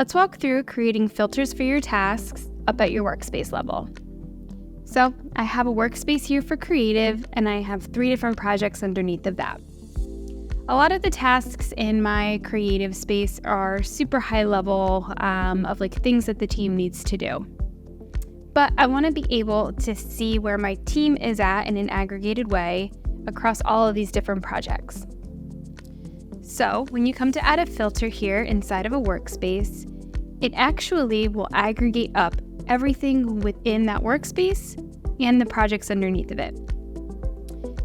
let's walk through creating filters for your tasks up at your workspace level. So I have a workspace here for creative, and I have 3 different projects underneath of that. A lot of the tasks in my creative space are super high level of things that the team needs to do. But I want to be able to see where my team is at in an aggregated way across all of these different projects. So when you come to add a filter here inside of a workspace, it actually will aggregate up everything within that workspace and the projects underneath of it.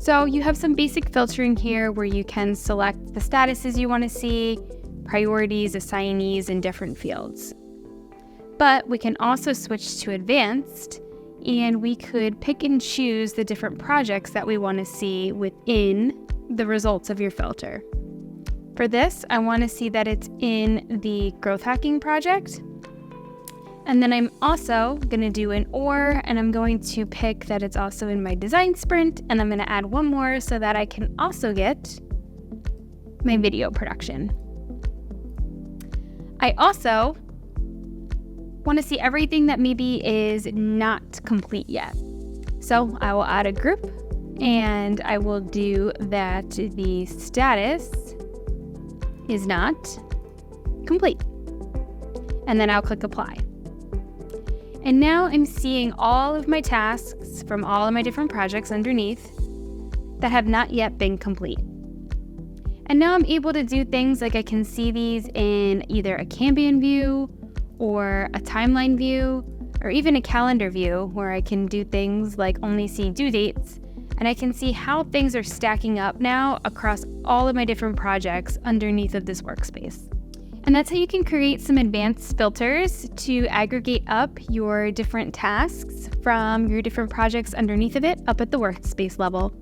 So you have some basic filtering here where you can select the statuses you want to see, priorities, assignees, and different fields. But we can also switch to advanced, and we could pick and choose the different projects that we want to see within the results of your filter. For this, I want to see that it's in the growth hacking project. And then I'm also going to do an or, and I'm going to pick that it's also in my design sprint, and I'm going to add one more so that I can also get my video production. I also want to see everything that maybe is not complete yet. So I will add a group, and I will do that the status is not complete. And then I'll click apply. And now I'm seeing all of my tasks from all of my different projects underneath that have not yet been complete. And now I'm able to do things like I can see these in either a Kanban view or a timeline view or even a calendar view where I can do things like only see due dates, and I can see how things are stacking up now across all of my different projects underneath of this workspace. And that's how you can create some advanced filters to aggregate up your different tasks from your different projects underneath of it up at the workspace level.